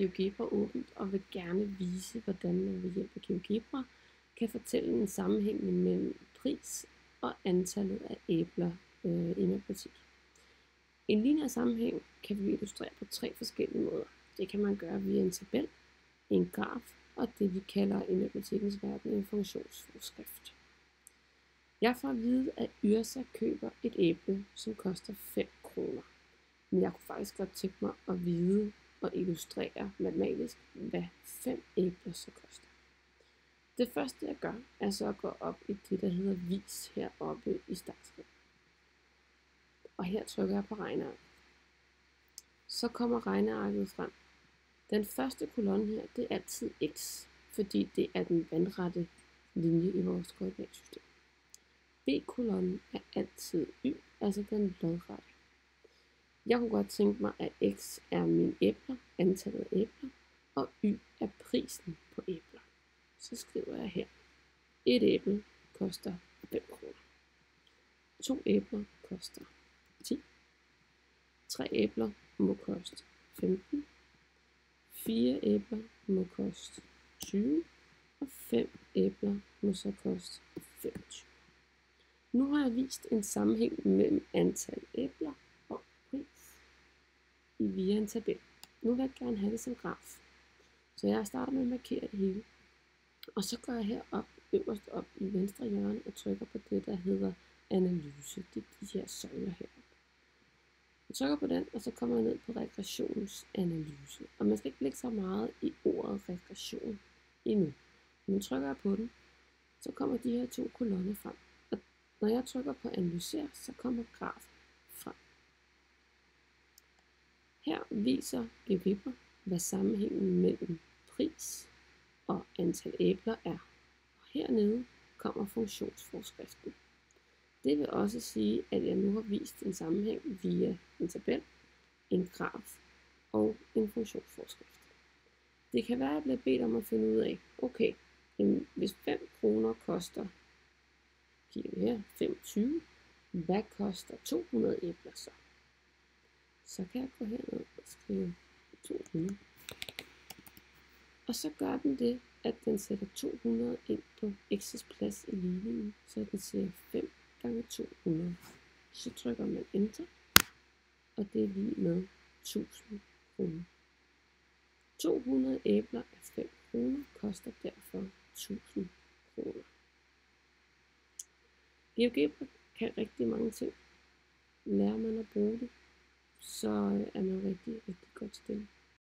GeoGebra åbent og vil gerne vise, hvordan man ved hjælp af GeoGebra kan fortælle en sammenhæng mellem pris og antallet af æbler i matematik. En lineær sammenhæng kan vi illustrere på 3 forskellige måder. Det kan man gøre via en tabel, en graf og det vi kalder i matematikkens verden en funktionsforskrift. Jeg får at vide, at Yrsa køber et æble, som koster 5 kroner. Men jeg kunne faktisk godt tænke mig at vide og illustrere matematisk, hvad 5 æbler så koster. Det første jeg gør, er så at gå op i det, der hedder vis heroppe i startskridt. Og her trykker jeg på regnearket. Så kommer regnearket frem. Den første kolonne her, det er altid x, fordi det er den vandrette linje i vores koordinatsystem. B-kolonnen er altid y, altså den lodrette. Jeg kunne godt tænke mig, at x er mine æbler, antallet af æbler, og y er prisen på æbler. Så skriver jeg her. Et æble koster 5 kroner. 2 æbler koster 10. 3 æbler må koste 15. 4 æbler må koste 20. Og 5 æbler må så koste 25. Nu har jeg vist en sammenhæng mellem antal æbler og pris via en tabel. Nu vil jeg gerne have det som graf. Så jeg starter med at markere det hele. Og så går jeg herop, øverst op i venstre hjørne og trykker på det, der hedder analyse. Det er de her søjler heroppe. Jeg trykker på den, og så kommer jeg ned på regressionsanalyse. Og man skal ikke lægge så meget i ordet regression endnu. Men trykker jeg på den, så kommer de her 2 kolonner frem. Og når jeg trykker på analyser, så kommer grafen frem. Her viser GeoGebra, hvad sammenhængen mellem pris og antal æbler er. Og hernede kommer funktionsforskriften. Det vil også sige, at jeg nu har vist en sammenhæng via en tabel, en graf og en funktionsforskrift. Det kan være, at jeg bliver bedt om at finde ud af, okay, hvis 5 kroner koster, kigger vi her, 25, hvad koster 200 æbler så? Så kan jeg gå herned og skrive 200. Og så gør den det, at den sætter 200 ind på x's plads i ligningen, så den siger 5 gange 200. Så trykker man enter, og det er lige med 1000 kroner. 200 æbler af 5 kroner koster derfor 1000 kroner. GeoGebra kan rigtig mange ting. Lærer man at bruge det, så er man rigtig godt stillet.